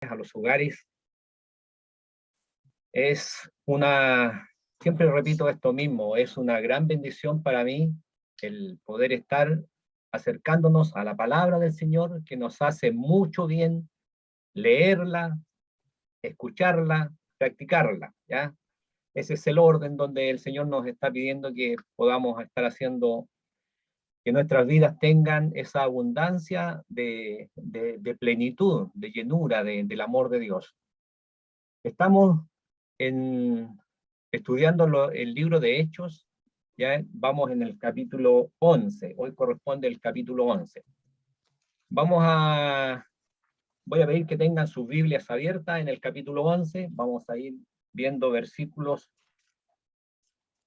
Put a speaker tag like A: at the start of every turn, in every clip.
A: a los hogares. Siempre repito esto mismo, es una gran bendición para mí el poder estar acercándonos a la palabra del Señor, que nos hace mucho bien leerla, escucharla, practicarla, ¿ya? Ese es el orden donde el Señor nos está pidiendo que podamos estar haciendo, que nuestras vidas tengan esa abundancia de plenitud, de llenura, del amor de Dios. Estamos estudiando el libro de Hechos, ya vamos en el capítulo 11, hoy corresponde el capítulo 11. Voy a pedir que tengan sus Biblias abiertas en el capítulo 11, vamos a ir viendo versículos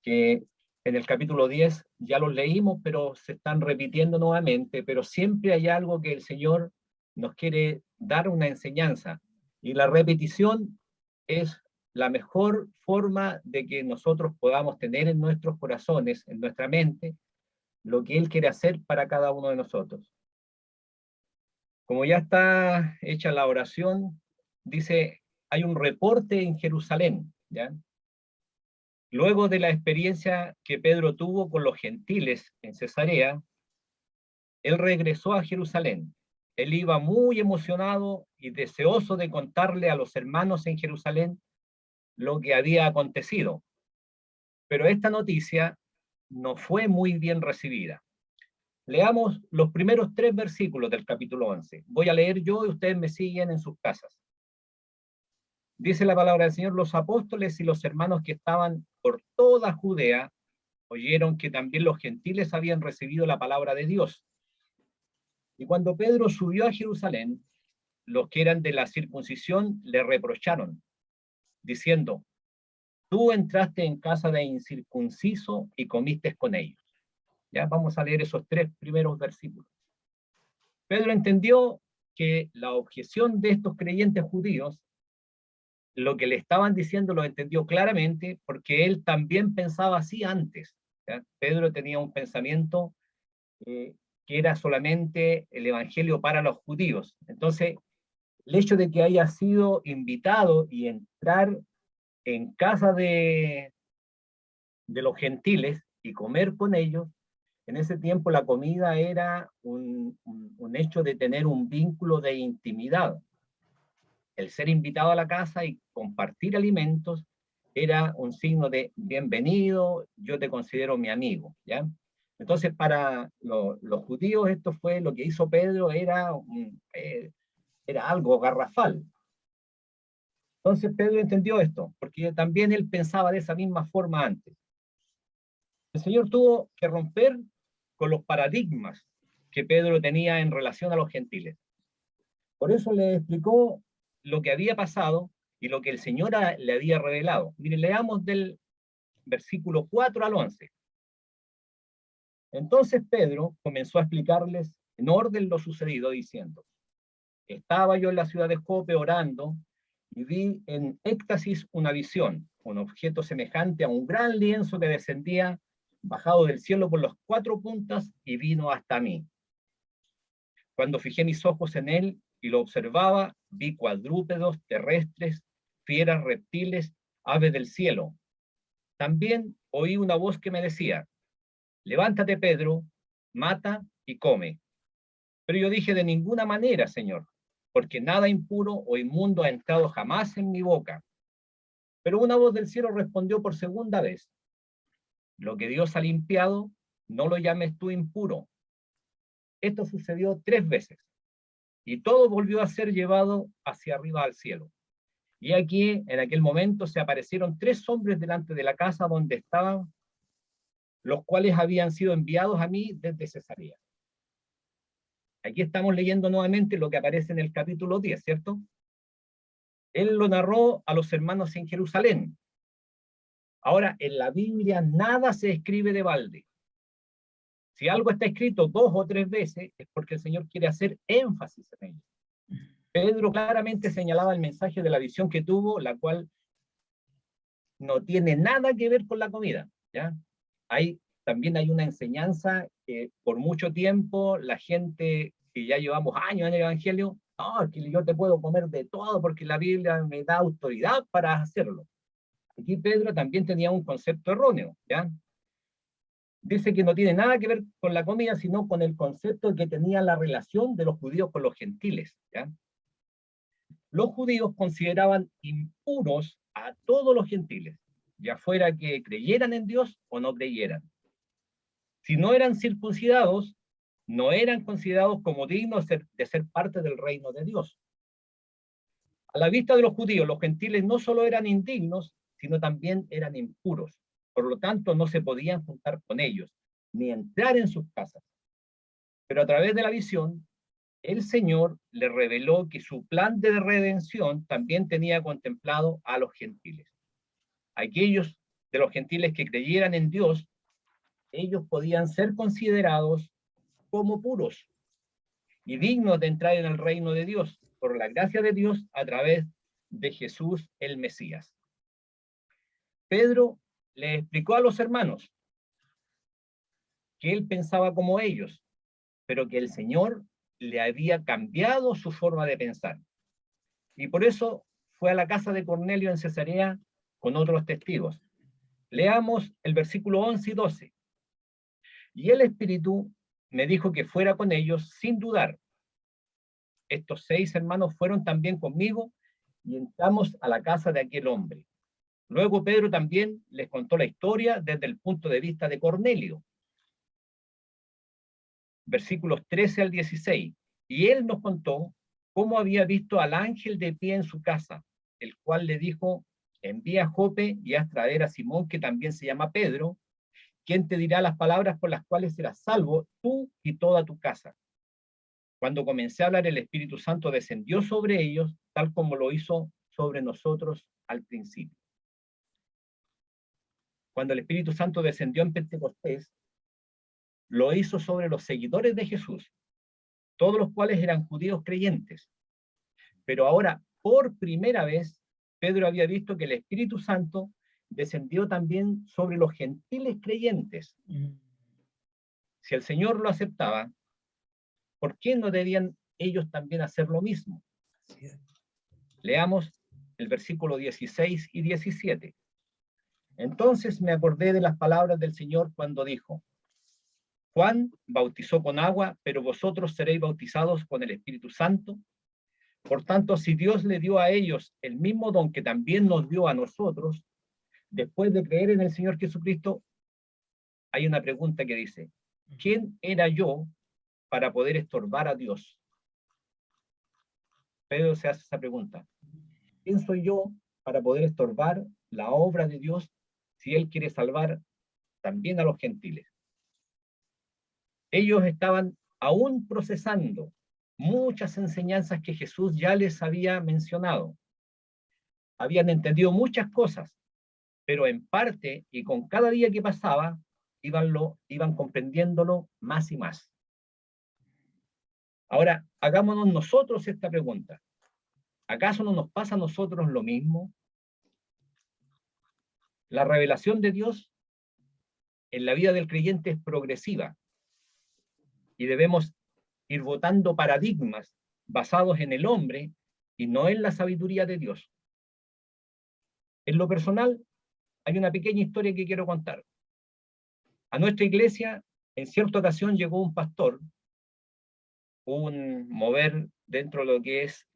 A: que en el capítulo 10 ya los leímos, pero se están repitiendo nuevamente, pero siempre hay algo que el Señor nos quiere dar una enseñanza, y la repetición es la mejor forma de que nosotros podamos tener en nuestros corazones, en nuestra mente, lo que Él quiere hacer para cada uno de nosotros. Como ya está hecha la oración, dice, hay un reporte en Jerusalén, ¿ya? Luego de la experiencia que Pedro tuvo con los gentiles en Cesarea, él regresó a Jerusalén. Él iba muy emocionado y deseoso de contarle a los hermanos en Jerusalén lo que había acontecido. Pero esta noticia no fue muy bien recibida. Leamos los primeros 3 versículos del capítulo 11. Voy a leer yo y ustedes me siguen en sus casas. Dice la palabra del Señor: los apóstoles y los hermanos que estaban por toda Judea oyeron que también los gentiles habían recibido la palabra de Dios. Y cuando Pedro subió a Jerusalén, los que eran de la circuncisión le reprocharon, diciendo, tú entraste en casa de incircunciso y comiste con ellos. Ya vamos a leer esos 3 primeros versículos. Pedro entendió que la objeción de estos creyentes judíos, lo que le estaban diciendo lo entendió claramente, porque él también pensaba así antes, ¿ya? Pedro tenía un pensamiento que era solamente el evangelio para los judíos. Entonces, el hecho de que haya sido invitado y entrar en casa de los gentiles y comer con ellos, en ese tiempo la comida era un hecho de tener un vínculo de intimidad. El ser invitado a la casa y compartir alimentos era un signo de bienvenido, yo te considero mi amigo, ¿ya? Entonces, para los judíos, esto fue lo que hizo Pedro, era algo garrafal. Entonces, Pedro entendió esto, porque también él pensaba de esa misma forma antes. El Señor tuvo que romper con los paradigmas que Pedro tenía en relación a los gentiles. Por eso le explicó lo que había pasado y lo que el Señor le había revelado. Miren, leamos del versículo 4 al 11. Entonces Pedro comenzó a explicarles en orden lo sucedido, diciendo, estaba yo en la ciudad de Jope orando y vi en éxtasis una visión, un objeto semejante a un gran lienzo que descendía bajado del cielo por las 4 puntas y vino hasta mí. Cuando fijé mis ojos en él y lo observaba, vi cuadrúpedos, terrestres, fieras, reptiles, aves del cielo. También oí una voz que me decía, levántate, Pedro, mata y come. Pero yo dije, de ninguna manera, Señor, porque nada impuro o inmundo ha entrado jamás en mi boca. Pero una voz del cielo respondió por segunda vez, lo que Dios ha limpiado, no lo llames tú impuro. Esto sucedió 3 veces, y todo volvió a ser llevado hacia arriba al cielo. Y aquí, en aquel momento, se aparecieron 3 hombres delante de la casa donde estaban, los cuales habían sido enviados a mí desde Cesarea. Aquí estamos leyendo nuevamente lo que aparece en el capítulo 10, ¿cierto? Él lo narró a los hermanos en Jerusalén. Ahora, en la Biblia nada se escribe de balde. Si algo está escrito 2 o 3 veces, es porque el Señor quiere hacer énfasis en ello. Pedro claramente señalaba el mensaje de la visión que tuvo, la cual no tiene nada que ver con la comida, ¿ya? También hay una enseñanza que por mucho tiempo la gente que ya llevamos años en el Evangelio No, que yo te puedo comer de todo porque la Biblia me da autoridad para hacerlo. Aquí Pedro también tenía un concepto erróneo, ¿ya? Dice que no tiene nada que ver con la comida, sino con el concepto que tenía la relación de los judíos con los gentiles, ¿ya? Los judíos consideraban impuros a todos los gentiles, ya fuera que creyeran en Dios o no creyeran. Si no eran circuncidados, no eran considerados como dignos de ser parte del reino de Dios. A la vista de los judíos, los gentiles no solo eran indignos, sino también eran impuros. Por lo tanto, no se podían juntar con ellos, ni entrar en sus casas. Pero a través de la visión, el Señor le reveló que su plan de redención también tenía contemplado a los gentiles. Aquellos de los gentiles que creyeran en Dios, ellos podían ser considerados como puros y dignos de entrar en el reino de Dios, por la gracia de Dios a través de Jesús el Mesías. Pedro le explicó a los hermanos que él pensaba como ellos, pero que el Señor le había cambiado su forma de pensar. Y por eso fue a la casa de Cornelio en Cesarea con otros testigos. Leamos el versículo 11 y 12. Y el Espíritu me dijo que fuera con ellos sin dudar. Estos 6 hermanos fueron también conmigo y entramos a la casa de aquel hombre. Luego Pedro también les contó la historia desde el punto de vista de Cornelio. Versículos 13 al 16. Y él nos contó cómo había visto al ángel de pie en su casa, el cual le dijo, envía a Jope y haz traer a Simón, que también se llama Pedro, quien te dirá las palabras por las cuales serás salvo tú y toda tu casa. Cuando comencé a hablar, el Espíritu Santo descendió sobre ellos, tal como lo hizo sobre nosotros al principio. Cuando el Espíritu Santo descendió en Pentecostés, lo hizo sobre los seguidores de Jesús, todos los cuales eran judíos creyentes. Pero ahora, por primera vez, Pedro había visto que el Espíritu Santo descendió también sobre los gentiles creyentes. Si el Señor lo aceptaba, ¿por qué no debían ellos también hacer lo mismo? Leamos el versículo 16 y 17. Entonces me acordé de las palabras del Señor cuando dijo, Juan bautizó con agua, pero vosotros seréis bautizados con el Espíritu Santo. Por tanto, si Dios le dio a ellos el mismo don que también nos dio a nosotros, después de creer en el Señor Jesucristo, hay una pregunta que dice, ¿quién era yo para poder estorbar a Dios? Pedro se hace esa pregunta. ¿Quién soy yo para poder estorbar la obra de Dios si Él quiere salvar también a los gentiles? Ellos estaban aún procesando muchas enseñanzas que Jesús ya les había mencionado. Habían entendido muchas cosas, pero en parte y con cada día que pasaba, iban comprendiéndolo más y más. Ahora, hagámonos nosotros esta pregunta. ¿Acaso no nos pasa a nosotros lo mismo? La revelación de Dios en la vida del creyente es progresiva y debemos ir votando paradigmas basados en el hombre y no en la sabiduría de Dios. En lo personal, hay una pequeña historia que quiero contar. A nuestra iglesia, en cierta ocasión llegó un pastor, un mover dentro de lo que es,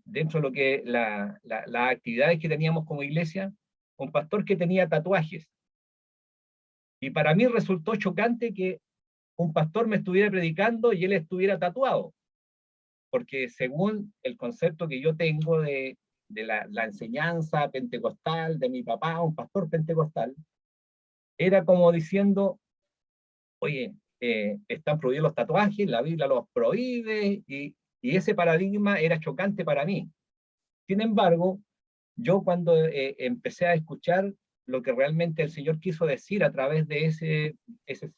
A: dentro de lo que las actividades que teníamos como iglesia, un pastor que tenía tatuajes. Y para mí resultó chocante que un pastor me estuviera predicando y él estuviera tatuado, porque según el concepto que yo tengo de la enseñanza pentecostal de mi papá, un pastor pentecostal, era como diciendo, oye, están prohibidos los tatuajes, la Biblia los prohíbe, y ese paradigma era chocante para mí. Sin embargo, yo cuando empecé a escuchar lo que realmente el Señor quiso decir a través de ese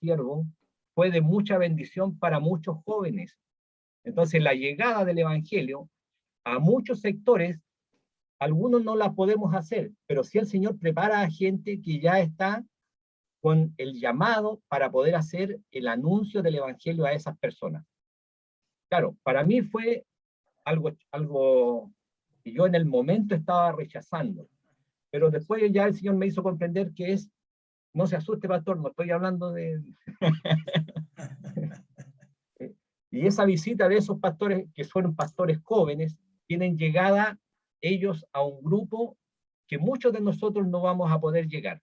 A: siervo, fue de mucha bendición para muchos jóvenes. Entonces, la llegada del Evangelio a muchos sectores, algunos no la podemos hacer, pero sí el Señor prepara a gente que ya está con el llamado para poder hacer el anuncio del Evangelio a esas personas. Claro, para mí fue algo que yo en el momento estaba rechazando, pero después ya el Señor me hizo comprender que es, no se asuste, pastor, no estoy hablando de... Y esa visita de esos pastores, que fueron pastores jóvenes, tienen llegada ellos a un grupo que muchos de nosotros no vamos a poder llegar.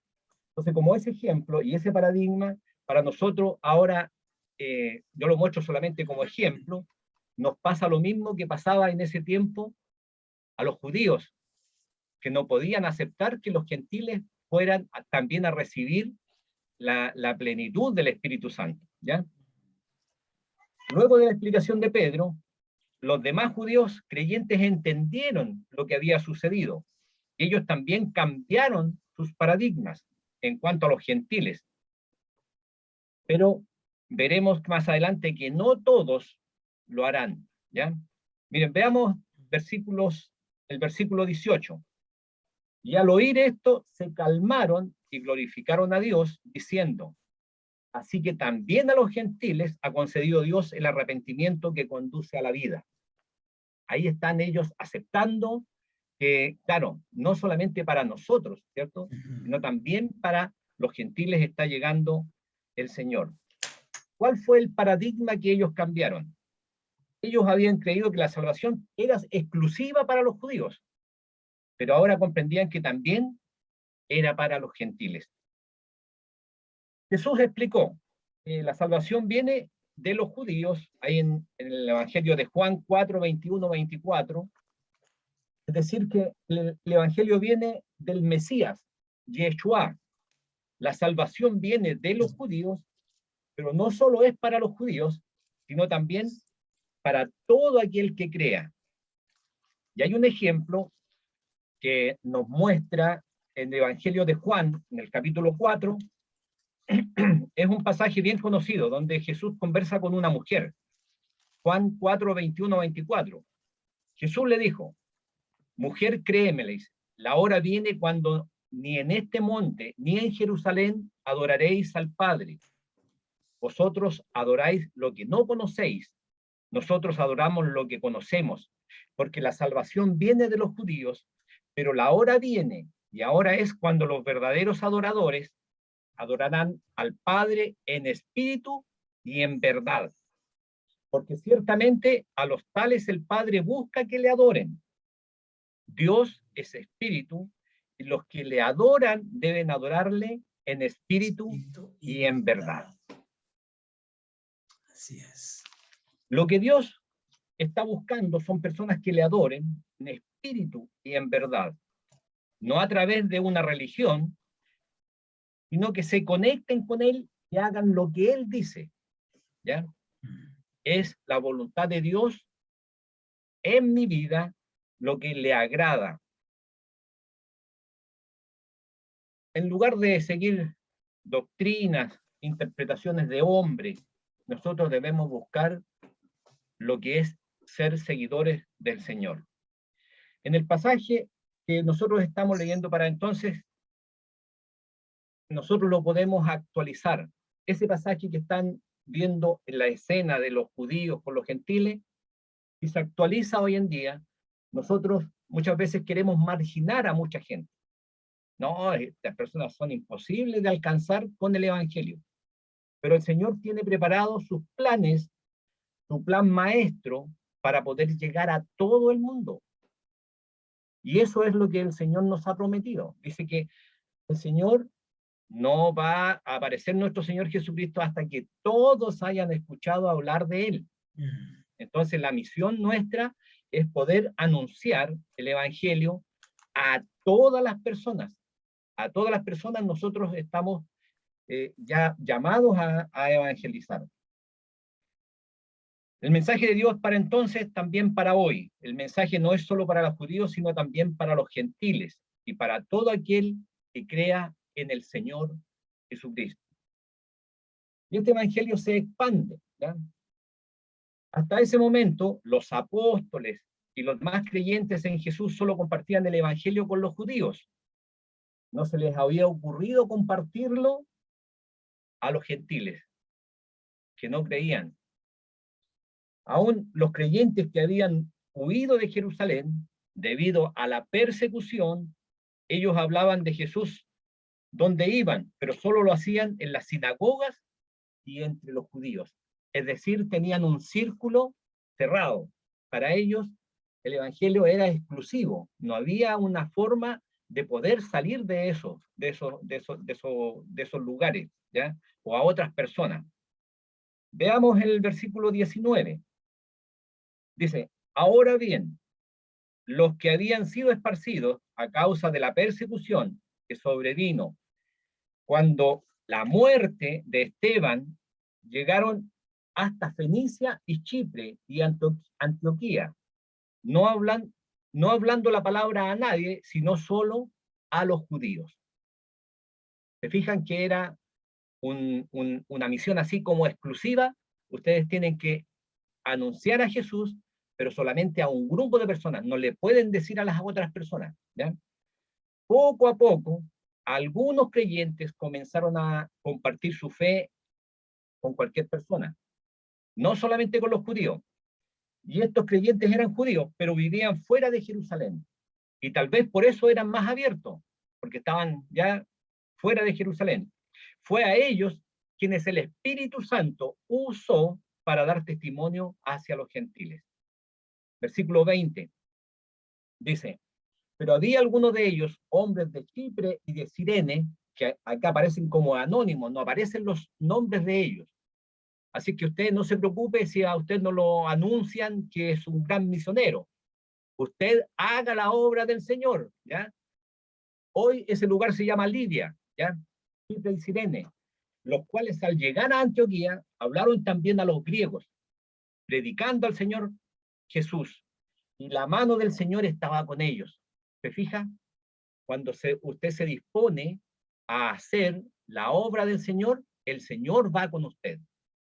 A: Entonces, como ese ejemplo y ese paradigma, para nosotros ahora, yo lo muestro solamente como ejemplo, nos pasa lo mismo que pasaba en ese tiempo a los judíos, que no podían aceptar que los gentiles fueran también a recibir la plenitud del Espíritu Santo, ¿ya? Luego de la explicación de Pedro, los demás judíos creyentes entendieron lo que había sucedido. Ellos también cambiaron sus paradigmas en cuanto a los gentiles. Pero veremos más adelante que no todos lo harán, ¿ya? Miren, veamos el versículo 18. Y al oír esto, se calmaron y glorificaron a Dios, diciendo: así que también a los gentiles ha concedido Dios el arrepentimiento que conduce a la vida. Ahí están ellos aceptando que, claro, no solamente para nosotros, ¿cierto? Sino también para los gentiles está llegando el Señor. ¿Cuál fue el paradigma que ellos cambiaron? Ellos habían creído que la salvación era exclusiva para los judíos, pero ahora comprendían que también era para los gentiles. Jesús explicó que la salvación viene de los judíos, ahí en el Evangelio de Juan 4, 21, 24, es decir, que el Evangelio viene del Mesías, Yeshua. La salvación viene de los judíos, pero no solo es para los judíos, sino también para todo aquel que crea. Y hay un ejemplo que nos muestra en el Evangelio de Juan, en el capítulo 4, es un pasaje bien conocido, donde Jesús conversa con una mujer. Juan 4, 21, 24. Jesús le dijo: mujer, créeme, le dice, la hora viene cuando ni en este monte, ni en Jerusalén adoraréis al Padre. Vosotros adoráis lo que no conocéis, nosotros adoramos lo que conocemos, porque la salvación viene de los judíos, pero la hora viene, y ahora es cuando los verdaderos adoradores adorarán al Padre en espíritu y en verdad. Porque ciertamente a los tales el Padre busca que le adoren. Dios es espíritu, y los que le adoran deben adorarle en espíritu y en verdad.
B: Así es.
A: Lo que Dios está buscando son personas que le adoren en espíritu y en verdad, no a través de una religión, sino que se conecten con Él y hagan lo que Él dice, ¿ya? Es la voluntad de Dios en mi vida lo que le agrada. En lugar de seguir doctrinas, interpretaciones de hombres, nosotros debemos buscar lo que es ser seguidores del Señor. En el pasaje que nosotros estamos leyendo para entonces, nosotros lo podemos actualizar. Ese pasaje que están viendo en la escena de los judíos con los gentiles, y se actualiza hoy en día, nosotros muchas veces queremos marginar a mucha gente. No, estas personas son imposibles de alcanzar con el Evangelio. Pero el Señor tiene preparados sus planes, su plan maestro, para poder llegar a todo el mundo. Y eso es lo que el Señor nos ha prometido. Dice que el Señor no va a aparecer nuestro Señor Jesucristo hasta que todos hayan escuchado hablar de Él. Entonces la misión nuestra es poder anunciar el Evangelio a todas las personas. A todas las personas nosotros estamos ya llamados a evangelizar. El mensaje de Dios para entonces, también para hoy. El mensaje no es solo para los judíos, sino también para los gentiles y para todo aquel que crea en el Señor Jesucristo. Y este evangelio se expande, ¿ya? Hasta ese momento, los apóstoles y los más creyentes en Jesús solo compartían el evangelio con los judíos. No se les había ocurrido compartirlo a los gentiles, que no creían. Aún los creyentes que habían huido de Jerusalén debido a la persecución, ellos hablaban de Jesús donde iban, pero solo lo hacían en las sinagogas y entre los judíos. Es decir, tenían un círculo cerrado. Para ellos el evangelio era exclusivo, no había una forma de poder salir de esos lugares, ¿ya? O a otras personas. Veamos el versículo 19. Dice, ahora bien, los que habían sido esparcidos a causa de la persecución que sobrevino cuando la muerte de Esteban, llegaron hasta Fenicia y Chipre y Antioquía, no hablando la palabra a nadie, sino solo a los judíos. ¿Se fijan que era una misión así como exclusiva? Ustedes tienen que anunciar a Jesús, pero solamente a un grupo de personas, no le pueden decir a las otras personas, ¿ya? Poco a poco, algunos creyentes comenzaron a compartir su fe con cualquier persona, no solamente con los judíos. Y estos creyentes eran judíos, pero vivían fuera de Jerusalén. Y tal vez por eso eran más abiertos, porque estaban ya fuera de Jerusalén. Fue a ellos quienes el Espíritu Santo usó para dar testimonio hacia los gentiles. Versículo 20 dice, pero había algunos de ellos, hombres de Chipre y de Cirene, que acá aparecen como anónimos, no aparecen los nombres de ellos. Así que usted no se preocupe si a usted no lo anuncian que es un gran misionero. Usted haga la obra del Señor, ¿ya? Hoy ese lugar se llama Lidia, ¿ya? Chipre y Cirene, los cuales al llegar a Antioquía hablaron también a los griegos, predicando al Señor Jesús. Y la mano del Señor estaba con ellos. ¿Se fija? Cuando usted se dispone a hacer la obra del Señor, el Señor va con usted.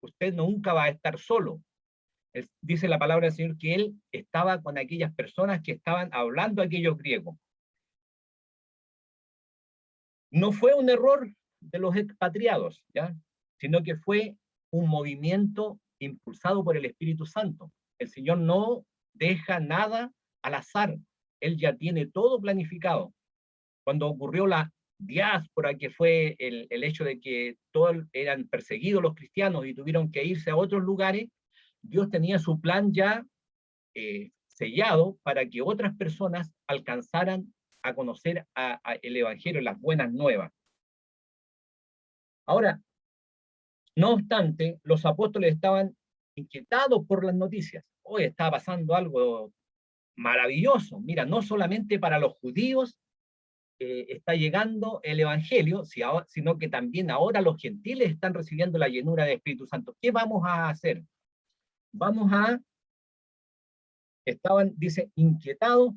A: Usted nunca va a estar solo. Dice la palabra del Señor que Él estaba con aquellas personas que estaban hablando aquellos griegos. No fue un error de los expatriados, ¿ya? Sino que fue un movimiento impulsado por el Espíritu Santo. El Señor no deja nada al azar. Él ya tiene todo planificado. Cuando ocurrió la diáspora, que fue el hecho de que todos eran perseguidos los cristianos y tuvieron que irse a otros lugares, Dios tenía su plan ya sellado para que otras personas alcanzaran a conocer el Evangelio, las buenas nuevas. Ahora, no obstante, los apóstoles estaban inquietados por las noticias. Hoy está pasando algo maravilloso. Mira, no solamente para los judíos está llegando el Evangelio, sino que también ahora los gentiles están recibiendo la llenura del Espíritu Santo. ¿Qué vamos a hacer? Estaban, dice, inquietados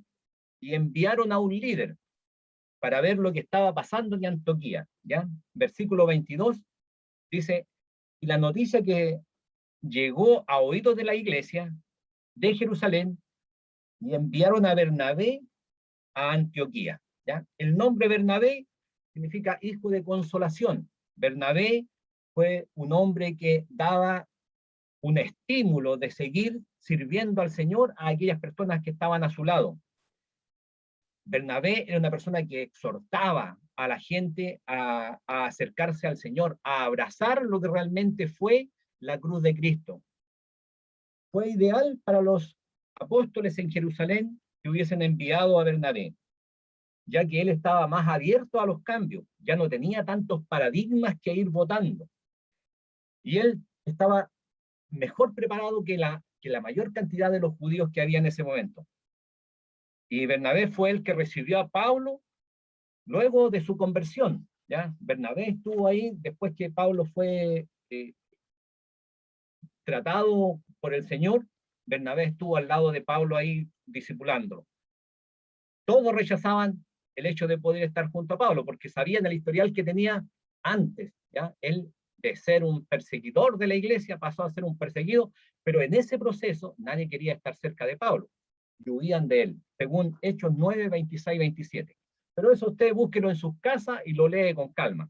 A: y enviaron a un líder para ver lo que estaba pasando en Antioquía, ¿ya? Versículo 22 dice, y la noticia que llegó a oídos de la iglesia de Jerusalén y enviaron a Bernabé a Antioquía, ¿ya? El nombre Bernabé significa hijo de consolación. Bernabé fue un hombre que daba un estímulo de seguir sirviendo al Señor a aquellas personas que estaban a su lado. Bernabé era una persona que exhortaba a la gente a acercarse al Señor, a abrazar lo que realmente fue la cruz de Cristo. Fue ideal para los apóstoles en Jerusalén que hubiesen enviado a Bernabé, ya que él estaba más abierto a los cambios, ya no tenía tantos paradigmas que ir votando. Y él estaba mejor preparado que la mayor cantidad de los judíos que había en ese momento. Y Bernabé fue el que recibió a Pablo luego de su conversión, ¿ya? Bernabé estuvo ahí después que Pablo fue tratado por el Señor. Bernabé estuvo al lado de Pablo ahí discipulándolo. Todos rechazaban el hecho de poder estar junto a Pablo, porque sabían el historial que tenía antes, ¿ya? Él, de ser un perseguidor de la iglesia, pasó a ser un perseguido, pero en ese proceso nadie quería estar cerca de Pablo, y huían de él, según Hechos 9, 26, 27. Pero eso usted búsquelo en sus casas y lo lee con calma.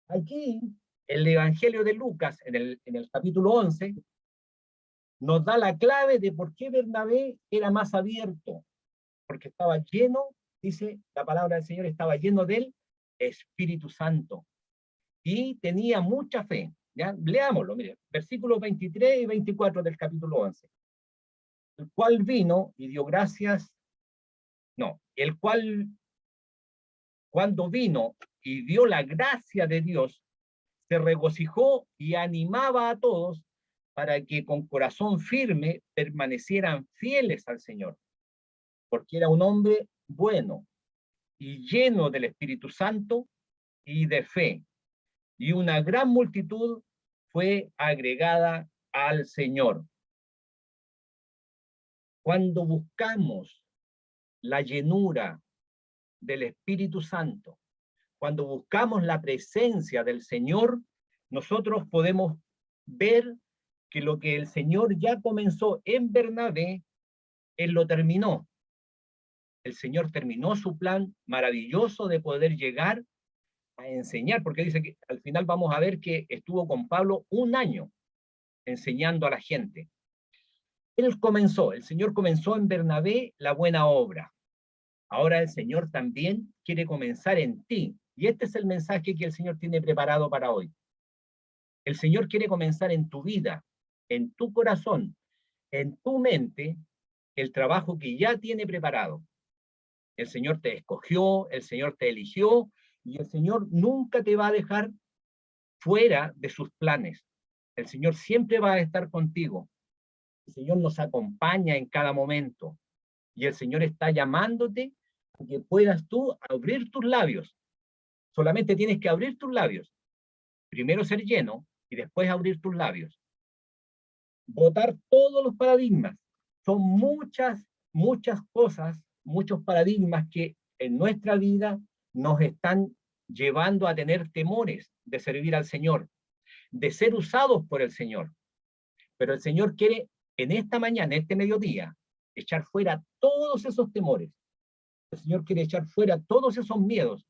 A: Aquí, el Evangelio de Lucas, en el capítulo 11, nos da la clave de por qué Bernabé era más abierto, porque estaba lleno, dice la palabra del Señor, estaba lleno del Espíritu Santo y tenía mucha fe. ¿Ya? Leámoslo, mire, versículos 23 y 24 del capítulo 11. El cual vino y dio gracias, no, el cual cuando vino y dio la gracia de Dios, se regocijó y animaba a todos para que con corazón firme permanecieran fieles al Señor, porque era un hombre bueno y lleno del Espíritu Santo y de fe, y una gran multitud fue agregada al Señor. Cuando buscamos la llenura del Espíritu Santo, cuando buscamos la presencia del Señor, nosotros podemos ver que lo que el Señor ya comenzó en Bernabé, Él lo terminó. El Señor terminó su plan maravilloso de poder llegar a enseñar, porque dice que al final vamos a ver que estuvo con Pablo un año enseñando a la gente. El Señor comenzó en Bernabé la buena obra. Ahora el Señor también quiere comenzar en ti. Y este es el mensaje que el Señor tiene preparado para hoy. El Señor quiere comenzar en tu vida, en tu corazón, en tu mente, el trabajo que ya tiene preparado. El Señor te escogió, el Señor te eligió, y el Señor nunca te va a dejar fuera de sus planes. El Señor siempre va a estar contigo. El Señor nos acompaña en cada momento. Y el Señor está llamándote a que puedas tú abrir tus labios. Solamente tienes que abrir tus labios. Primero ser lleno y después abrir tus labios. Botar todos los paradigmas. Son muchas cosas, muchos paradigmas que en nuestra vida nos están llevando a tener temores de servir al Señor, de ser usados por el Señor. Pero el Señor quiere en esta mañana, en este mediodía, echar fuera todos esos temores. El Señor quiere echar fuera todos esos miedos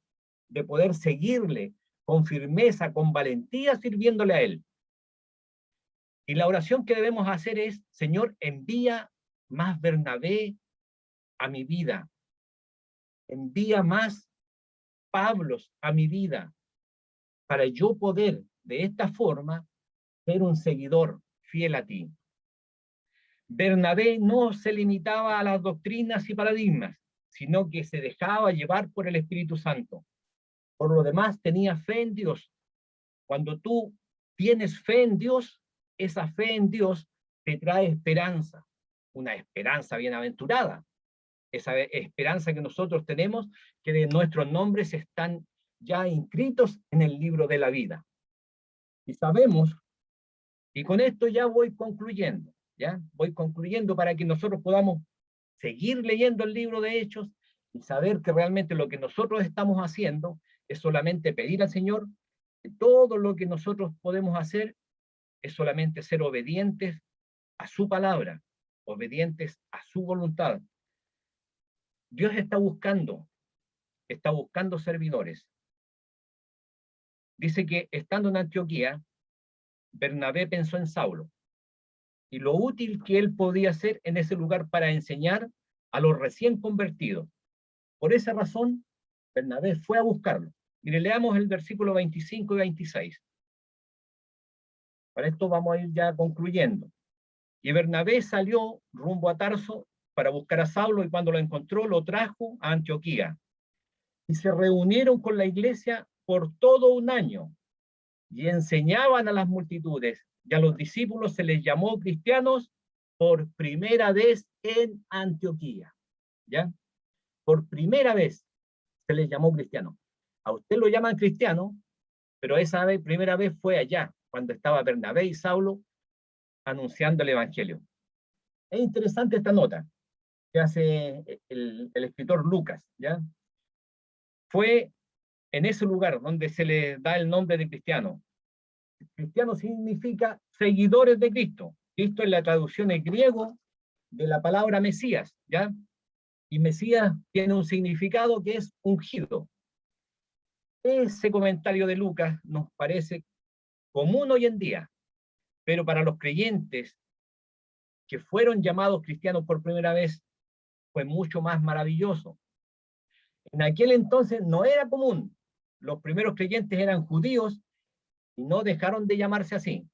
A: de poder seguirle con firmeza, con valentía, sirviéndole a Él. Y la oración que debemos hacer es: Señor, envía más Bernabé a mi vida. Envía más Pablos a mi vida, para yo poder, de esta forma, ser un seguidor fiel a ti. Bernabé no se limitaba a las doctrinas y paradigmas, sino que se dejaba llevar por el Espíritu Santo. Por lo demás, tenía fe en Dios. Cuando tú tienes fe en Dios, esa fe en Dios te trae esperanza, una esperanza bienaventurada. Esa esperanza que nosotros tenemos, que de nuestros nombres están ya inscritos en el libro de la vida. Y sabemos, y con esto ya voy concluyendo, para que nosotros podamos seguir leyendo el libro de Hechos y saber que realmente lo que nosotros estamos haciendo es solamente pedir al Señor que todo lo que nosotros podemos hacer es solamente ser obedientes a su palabra, obedientes a su voluntad. Dios está buscando servidores. Dice que estando en Antioquía, Bernabé pensó en Saulo y lo útil que él podía hacer en ese lugar para enseñar a los recién convertidos. Por esa razón, Bernabé fue a buscarlo. Mire, leamos el versículo 25 y 26. Para esto vamos a ir ya concluyendo. Y Bernabé salió rumbo a Tarso para buscar a Saulo, y cuando lo encontró, lo trajo a Antioquía. Y se reunieron con la iglesia por todo un año, y enseñaban a las multitudes, y a los discípulos se les llamó cristianos por primera vez en Antioquía. ¿Ya? Por primera vez se les llamó cristiano. A usted lo llaman cristiano, pero esa primera vez fue allá, cuando estaba Bernabé y Saulo anunciando el evangelio. Es interesante esta nota que hace el escritor Lucas, ¿ya? Fue en ese lugar donde se le da el nombre de cristiano. Cristiano significa seguidores de Cristo. Cristo es la traducción en griego de la palabra Mesías, ¿ya? Y Mesías tiene un significado que es ungido. Ese comentario de Lucas nos parece común hoy en día, pero para los creyentes que fueron llamados cristianos por primera vez fue mucho más maravilloso. En aquel entonces no era común. Los primeros creyentes eran judíos y no dejaron de llamarse así.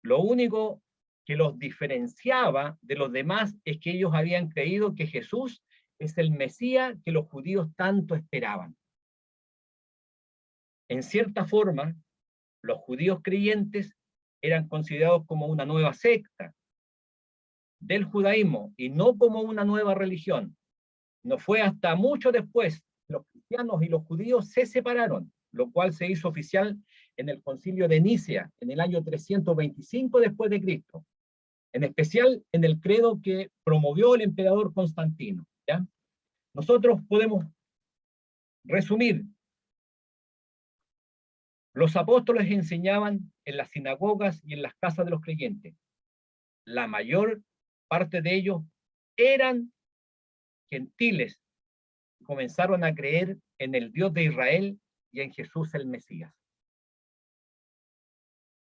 A: Lo único que los diferenciaba de los demás es que ellos habían creído que Jesús es el Mesías que los judíos tanto esperaban. En cierta forma, los judíos creyentes eran considerados como una nueva secta del judaísmo y no como una nueva religión. No fue hasta mucho después que los cristianos y los judíos se separaron, lo cual se hizo oficial en el concilio de Nicea en el año 325 después de Cristo, en especial en el credo que promovió el emperador Constantino, ¿ya? Nosotros podemos resumir. Los apóstoles enseñaban en las sinagogas y en las casas de los creyentes. La mayor parte de ellos eran gentiles. Comenzaron a creer en el Dios de Israel y en Jesús el Mesías.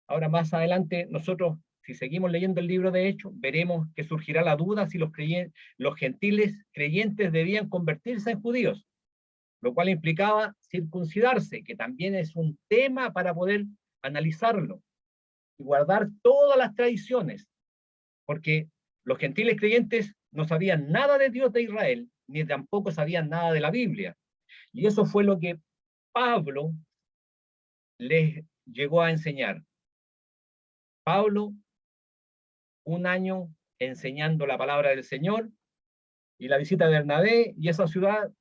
A: Ahora más adelante nosotros, si seguimos leyendo el libro de Hechos, veremos que surgirá la duda si los gentiles creyentes debían convertirse en judíos, lo cual implicaba circuncidarse, que también es un tema para poder analizarlo y guardar todas las tradiciones, porque los gentiles creyentes no sabían nada de Dios de Israel, ni tampoco sabían nada de la Biblia. Y eso fue lo que Pablo les llegó a enseñar. Pablo, un año enseñando la palabra del Señor, y la visita de Bernabé, y esa ciudad,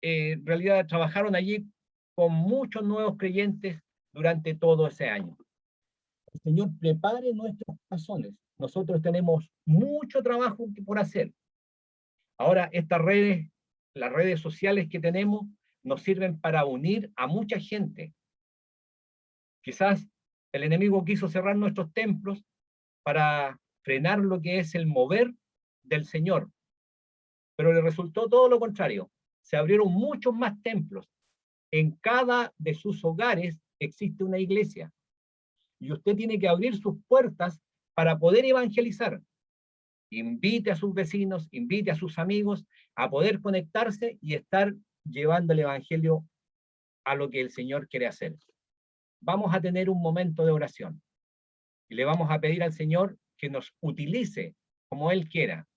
A: en realidad trabajaron allí con muchos nuevos creyentes durante todo ese año. El Señor prepare nuestros corazones. Nosotros tenemos mucho trabajo por hacer. Ahora, estas redes, las redes sociales que tenemos, nos sirven para unir a mucha gente. Quizás el enemigo quiso cerrar nuestros templos para frenar lo que es el mover del Señor, pero le resultó todo lo contrario. Se abrieron muchos más templos. En cada de sus hogares existe una iglesia. Y usted tiene que abrir sus puertas para poder evangelizar. Invite a sus vecinos, invite a sus amigos a poder conectarse y estar llevando el evangelio a lo que el Señor quiere hacer. Vamos a tener un momento de oración y le vamos a pedir al Señor que nos utilice como Él quiera,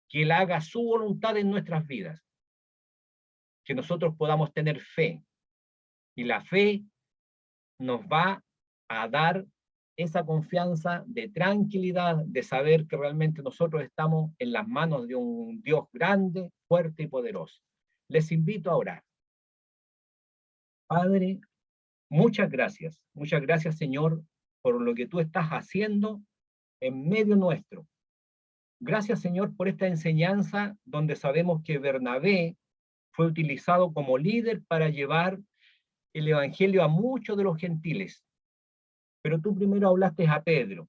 A: que Él haga su voluntad en nuestras vidas, que nosotros podamos tener fe, y la fe nos va a dar esa confianza de tranquilidad, de saber que realmente nosotros estamos en las manos de un Dios grande, fuerte y poderoso. Les invito a orar. Padre, muchas gracias Señor, por lo que tú estás haciendo en medio nuestro. Gracias Señor por esta enseñanza donde sabemos que Bernabé fue utilizado como líder para llevar el evangelio a muchos de los gentiles. Pero tú primero hablaste a Pedro,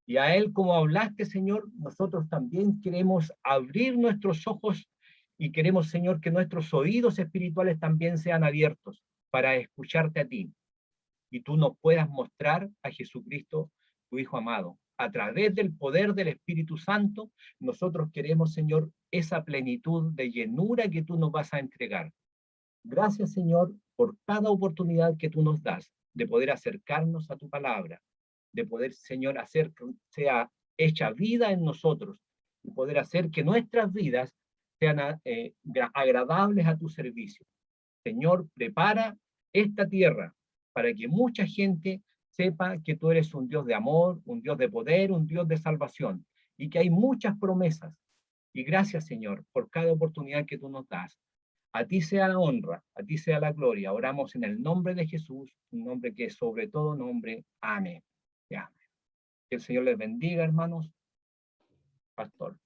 A: y a él como hablaste, Señor, nosotros también queremos abrir nuestros ojos y queremos, Señor, que nuestros oídos espirituales también sean abiertos para escucharte a ti, y tú nos puedas mostrar a Jesucristo, tu Hijo amado. A través del poder del Espíritu Santo, nosotros queremos, Señor, esa plenitud de llenura que tú nos vas a entregar. Gracias, Señor, por cada oportunidad que tú nos das de poder acercarnos a tu palabra, de poder, Señor, hacer que sea hecha vida en nosotros y poder hacer que nuestras vidas sean agradables a tu servicio. Señor, prepara esta tierra para que mucha gente sepa que tú eres un Dios de amor, un Dios de poder, un Dios de salvación, y que hay muchas promesas. Y gracias, Señor, por cada oportunidad que tú nos das. A ti sea la honra, a ti sea la gloria. Oramos en el nombre de Jesús, un nombre que es sobre todo nombre. Amén. Ya. Que el Señor les bendiga, hermanos. Pastor.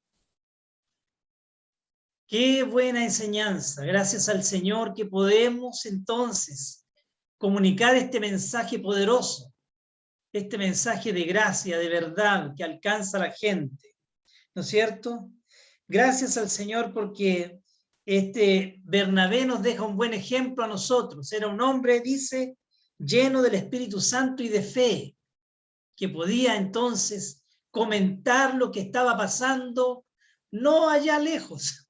B: Qué buena enseñanza. Gracias al Señor que podemos entonces comunicar este mensaje poderoso, este mensaje de gracia, de verdad, que alcanza a la gente. ¿No es cierto? Gracias al Señor porque Bernabé nos deja un buen ejemplo a nosotros. Era un hombre, dice, lleno del Espíritu Santo y de fe, que podía entonces comentar lo que estaba pasando, no allá lejos,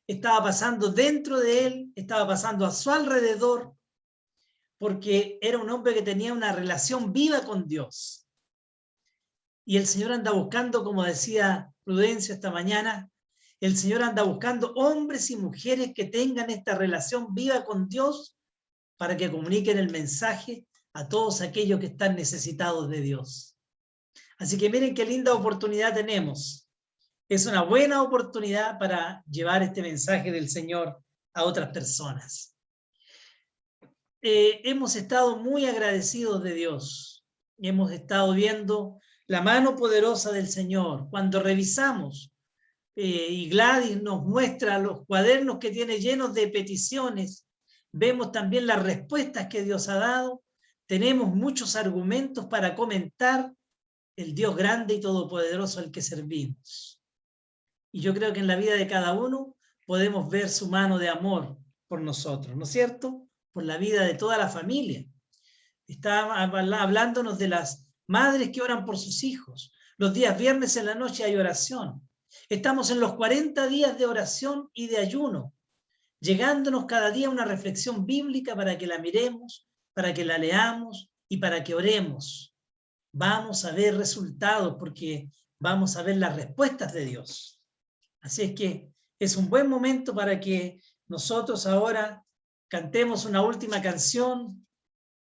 B: estaba pasando dentro de él, estaba pasando a su alrededor, porque era un hombre que tenía una relación viva con Dios. Y el Señor anda buscando, como decía Prudencio esta mañana, el Señor anda buscando hombres y mujeres que tengan esta relación viva con Dios para que comuniquen el mensaje a todos aquellos que están necesitados de Dios. Así que miren qué linda oportunidad tenemos. Es una buena oportunidad para llevar este mensaje del Señor a otras personas. Hemos estado muy agradecidos de Dios. Hemos estado viendo la mano poderosa del Señor. Cuando revisamos, y Gladys nos muestra los cuadernos que tiene llenos de peticiones, vemos también las respuestas que Dios ha dado. Tenemos muchos argumentos para comentar el Dios grande y todopoderoso al que servimos. Y yo creo que en la vida de cada uno podemos ver su mano de amor por nosotros, ¿no es cierto? Por la vida de toda la familia. Está hablándonos de las madres que oran por sus hijos. Los días viernes en la noche hay oración. Estamos en los 40 días de oración y de ayuno, llegándonos cada día una reflexión bíblica para que la miremos, para que la leamos y para que oremos. Vamos a ver resultados porque vamos a ver las respuestas de Dios. Así es que es un buen momento para que nosotros ahora cantemos una última canción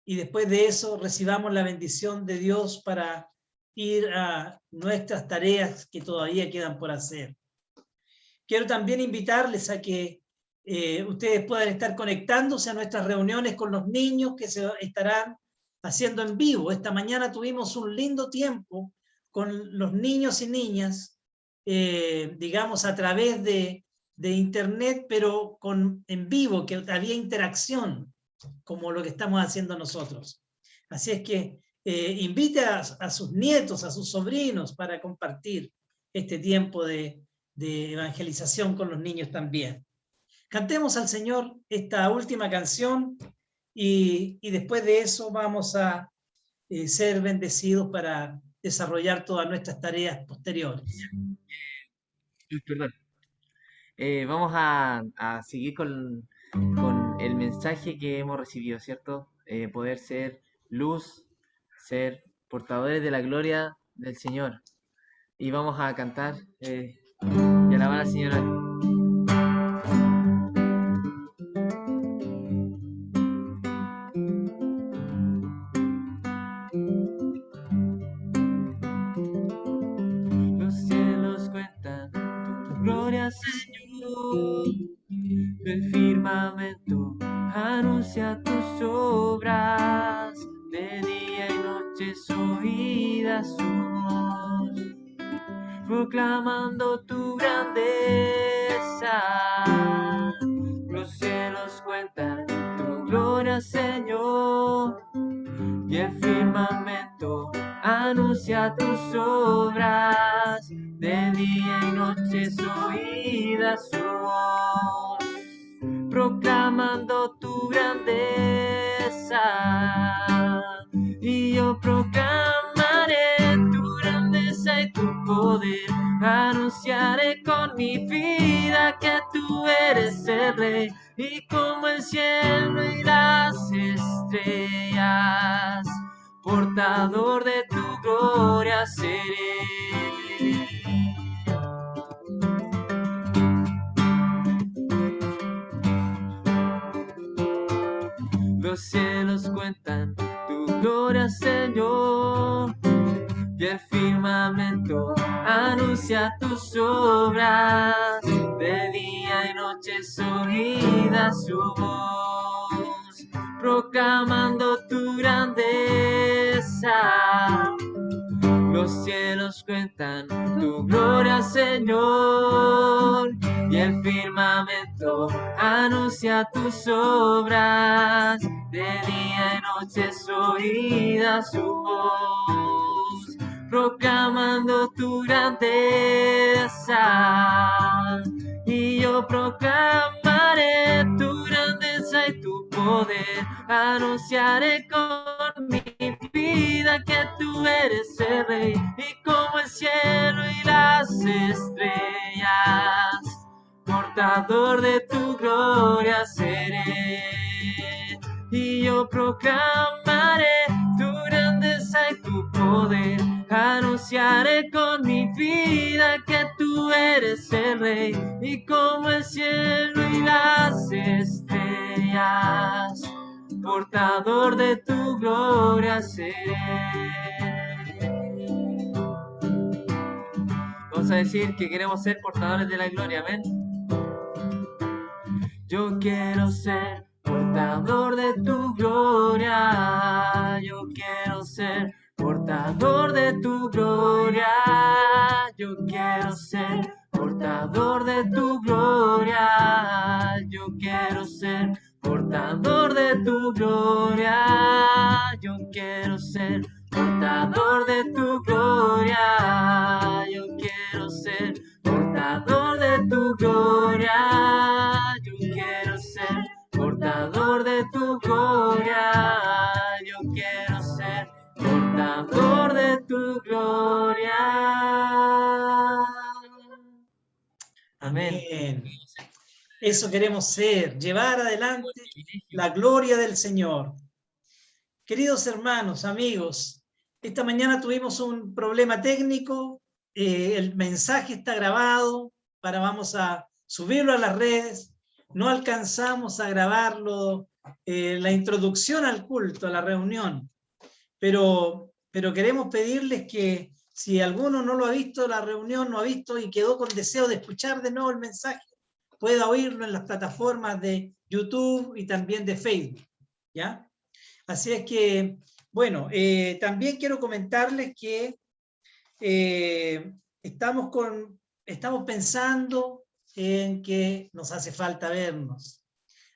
B: y después de eso recibamos la bendición de Dios para ir a nuestras tareas que todavía quedan por hacer. Quiero también invitarles a que ustedes puedan estar conectándose a nuestras reuniones con los niños que se estarán haciendo en vivo. Esta mañana tuvimos un lindo tiempo con los niños y niñas, digamos a través de internet, pero en vivo, que había interacción, como lo que estamos haciendo nosotros. Así es que invite a sus nietos, a sus sobrinos para compartir este tiempo de evangelización con los niños también. Cantemos al Señor esta última canción y después de eso vamos a ser bendecidos para desarrollar todas nuestras tareas posteriores.
C: Perdón. Vamos a seguir con el mensaje que hemos recibido, ¿cierto? Poder ser luz, ser portadores de la gloria del Señor. Y vamos a cantar y alabar al Señor. Los cielos cuentan tu gloria, Señor. El firmamento anuncia tus obras, de día y noche su oída su voz, proclamando tu grandeza. Los cielos cuentan tu gloria, Señor, y el firmamento anuncia tus obras, de día y noche su oída su voz, proclamando tu grandeza. Y yo proclamaré tu grandeza y tu poder, anunciaré con mi vida que tú eres el Rey, y como el cielo y las estrellas, portador de tu gloria seré. Los cielos cuentan tu gloria, Señor, y el firmamento anuncia tus obras, de día y noche es oída su voz, proclamando tu grandeza. Los cielos cuentan tu gloria, Señor, y el firmamento anuncia tus obras, de día y noche es oída su voz, proclamando tu grandeza. Y yo proclamaré tu grandeza y tu poder, anunciaré con mi vida que tú eres el Rey, y como como el cielo y las estrellas, portador de tu gloria seré. Y yo proclamaré tu grandeza y tu poder, anunciaré con mi vida que tú eres el Rey, y como el cielo y las estrellas, portador de tu gloria seré. Vamos a decir que queremos ser portadores de la gloria, amén. Yo quiero ser portador de tu gloria, yo quiero ser portador de tu gloria, yo quiero ser portador de tu gloria, yo quiero ser portador de tu gloria, yo quiero ser portador de tu gloria, yo quiero ser portador de tu gloria, yo quiero ser portador de tu gloria, yo quiero ser portador de tu gloria. Amén.
B: Amén. Eso queremos ser, llevar adelante la gloria del Señor. Queridos hermanos, amigos, esta mañana tuvimos un problema técnico, el mensaje está grabado, vamos a subirlo a las redes, no alcanzamos a grabarlo, la introducción al culto, a la reunión, pero queremos pedirles que si alguno no lo ha visto, la reunión no ha visto y quedó con deseo de escuchar de nuevo el mensaje, pueda oírlo en las plataformas de YouTube y también de Facebook, ¿ya? Así es que, bueno, también quiero comentarles que estamos pensando en que nos hace falta vernos.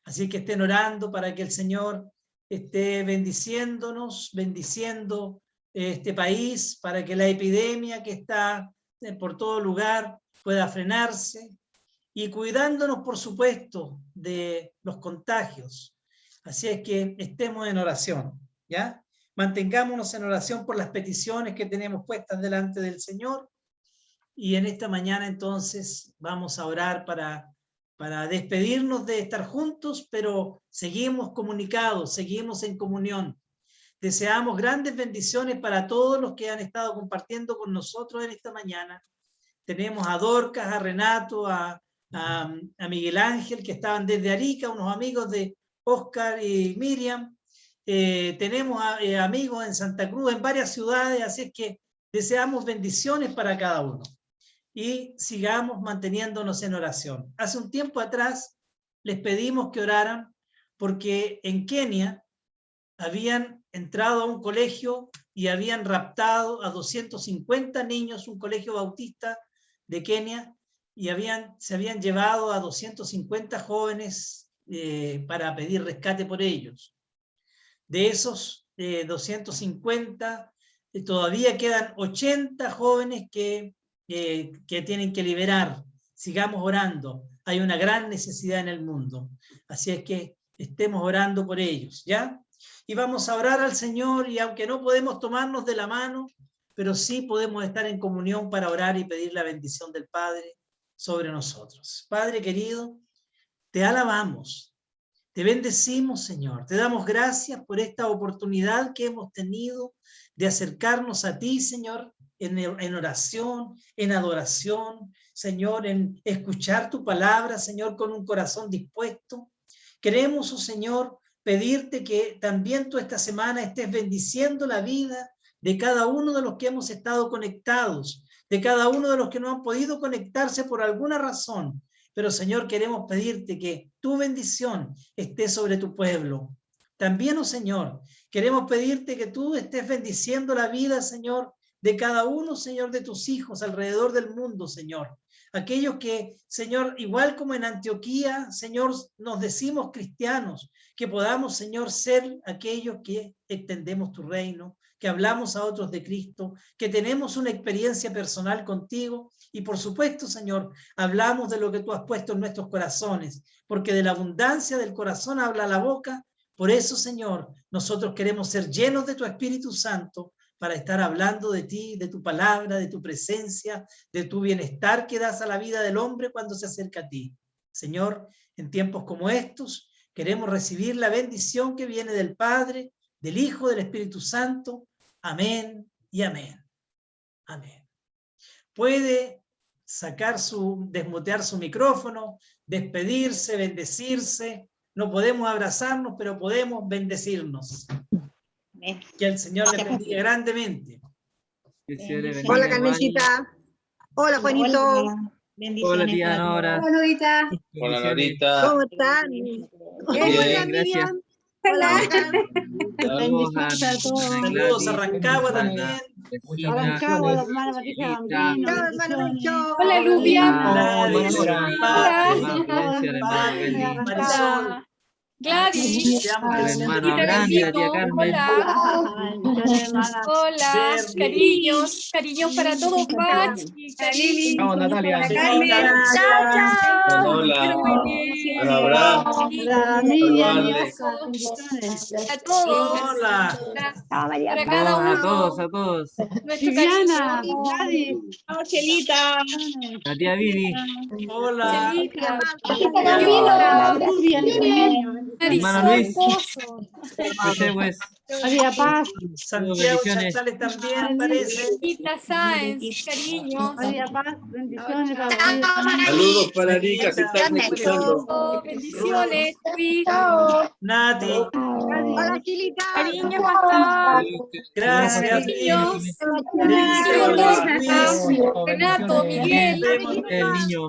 B: Así que estén orando para que el Señor esté bendiciéndonos, bendiciendo este país, para que la epidemia que está por todo lugar pueda frenarse y cuidándonos, por supuesto, de los contagios. Así es que estemos en oración, ¿ya? Mantengámonos en oración por las peticiones que tenemos puestas delante del Señor. Y en esta mañana entonces vamos a orar para despedirnos de estar juntos, pero seguimos comunicados, seguimos en comunión. Deseamos grandes bendiciones para todos los que han estado compartiendo con nosotros en esta mañana. Tenemos a Dorcas, a Renato, a Miguel Ángel, que estaban desde Arica, unos amigos de Oscar y Miriam. Tenemos amigos en Santa Cruz, en varias ciudades, así es que deseamos bendiciones para cada uno. Y sigamos manteniéndonos en oración. Hace un tiempo atrás les pedimos que oraran porque en Kenia habían entrado a un colegio y habían raptado a 250 niños, un colegio bautista de Kenia, y se habían llevado a 250 jóvenes para pedir rescate por ellos. De esos 250, todavía quedan 80 jóvenes que tienen que liberar. Sigamos orando. Hay una gran necesidad en el mundo. Así es que estemos orando por ellos, ¿ya? Y vamos a orar al Señor, y aunque no podemos tomarnos de la mano, pero sí podemos estar en comunión para orar y pedir la bendición del Padre sobre nosotros. Padre querido, te alabamos, te bendecimos, Señor. Te damos gracias por esta oportunidad que hemos tenido de acercarnos a ti, Señor, en oración, en adoración, Señor, en escuchar tu palabra, Señor, con un corazón dispuesto. Queremos, oh Señor, pedirte que también tú esta semana estés bendiciendo la vida de cada uno de los que hemos estado conectados, de cada uno de los que no han podido conectarse por alguna razón. Pero, Señor, queremos pedirte que tu bendición esté sobre tu pueblo. También, oh Señor, queremos pedirte que tú estés bendiciendo la vida, Señor, de cada uno, Señor, de tus hijos alrededor del mundo, Señor. Aquellos que, Señor, igual como en Antioquía, Señor, nos decimos cristianos, que podamos, Señor, ser aquellos que extendemos tu reino, que hablamos a otros de Cristo, que tenemos una experiencia personal contigo y, por supuesto, Señor, hablamos de lo que tú has puesto en nuestros corazones, porque de la abundancia del corazón habla la boca. Por eso, Señor, nosotros queremos ser llenos de tu Espíritu Santo para estar hablando de ti, de tu palabra, de tu presencia, de tu bienestar que das a la vida del hombre cuando se acerca a ti. Señor, en tiempos como estos, queremos recibir la bendición que viene del Padre, del Hijo, del Espíritu Santo. Amén y amén. Amén. Puede desmutear su micrófono, despedirse, bendecirse. No podemos abrazarnos, pero podemos bendecirnos. Que el Señor les bendiga grandemente.
C: Que se le bendiga
D: Hola,
C: igual.
D: Carmencita. Hola, Juanito.
C: Hola, tía Nora.
D: Hola, Norita.
E: Hola,
C: Bendiciones.
E: Norita.
D: ¿Cómo están?
E: Bien,
D: Hola,
C: gracias.
D: Miriam. Hola, Oscar.
C: Saludos a
B: Saludos a Rancagua también.
C: Regina,
D: Rancagua, la
C: hermana
D: Patricia Bambino. Chao, hermano Mencho.
F: Hola, Lubia.
B: Gladys,
A: Hola.
B: Pati,
C: hermana Florencia, la hermana
B: Pati,
C: Beli,
B: Marisol.
F: Gladys.
B: Deseamos que el
C: el
B: Señor
C: hermano
F: Tita
C: Abraham y la
F: Bendito.
C: tía Carmen.
F: Hola. Hola.
B: Jerry.
F: Cariños. Cariños para todos. Pachi. Cariños.
A: Chao, Natalia.
B: Carmen.
F: Chao, chao.
E: Hola.
F: Hola.
E: Hola, Abraham.
D: Hola, Miriam.
F: A todos.
B: Hola.
F: Para cada
C: Saludos a
F: uno.
C: todos, a todos.
F: Nuestro
D: Viviana,
F: cariño.
D: Gladys.
F: Chao, Chelita.
C: La tía Vivi,
B: Hola.
F: Chelita.
D: Rubia,
C: hermano Luis,
F: Esposo.
C: José Wes,
D: María Paz.
B: Santiago
C: bendiciones.
B: Chazales también parece.
F: Tita Sáenz. Cariños.
D: María Paz, bendiciones para ti.
E: Saludos para Erika, que están escuchando.
F: Oh, bendiciones. Luis.
B: Nati.
D: Hola, Chilita.
F: Cariños, pastor.
B: Gracias.
F: Cariños.
B: Luis.
F: Renato, Miguel.
C: el niño.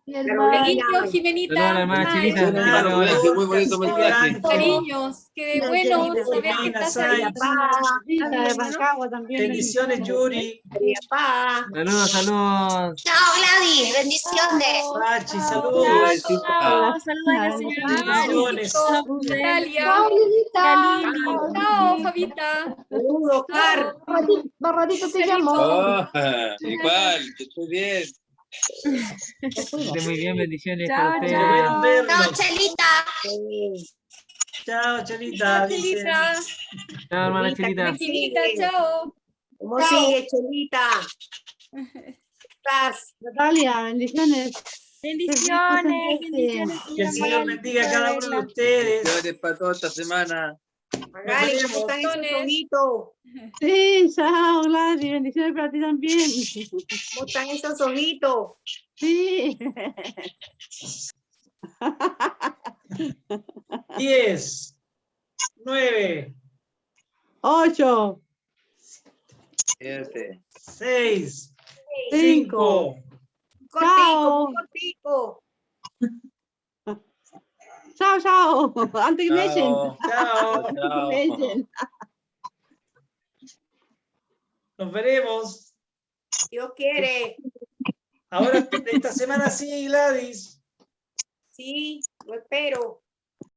F: Cariños,
C: Saludos a la
F: Jimenita.
C: hermana Chelita.
F: Ay,
C: que está ahora.
E: Gracias, muy bonito mensaje.
F: cariños, que de bueno saber que estás ahí.
D: Rita de Rancagua también.
B: Bendiciones, Yuri.
C: Saludos, saludos.
G: Chao, Gladys, bendiciones.
B: Pachi, saludos.
F: Saludos a la señora.
B: Bendiciones.
F: Natalia. Galini. Chao, Fabita.
D: Saludos, Car. Más ratito te llamo.
E: Oh, igual, que estoy bien.
C: Que esté muy bien, bendiciones
F: Chao,
C: para
B: Qué
C: ustedes.
B: bueno
G: Chao,
B: verlos.
G: Chelita.
B: Chao, Chelita.
F: Chao,
B: dice.
F: Chelita.
C: Chao, hermana Chelita.
F: Chelita, chao.
H: ¿Cómo sigue, Chelita? ¿Estás?
D: Natalia, bendiciones.
F: Bendiciones, bendiciones.
B: Que el Señor bendiga a cada uno de ustedes.
E: Bendiciones para toda esta semana.
H: Magali, ¿cómo están esos ojitos?
D: Sí, chao, Gladys. Bendiciones para ti también.
H: ¿Cómo están esos ojitos?
D: Sí.
B: 10, 9,
D: 8,
E: 7.
B: 6,
D: 5.
B: 5.
H: Cortico, cortico.
D: Chao, chao. Antes que me echen.
E: Chao.
B: Chao.
E: Chao.
D: Me echen.
B: Nos veremos.
H: Dios quiere.
B: Ahora, esta semana sí, Gladys.
H: Sí, lo espero.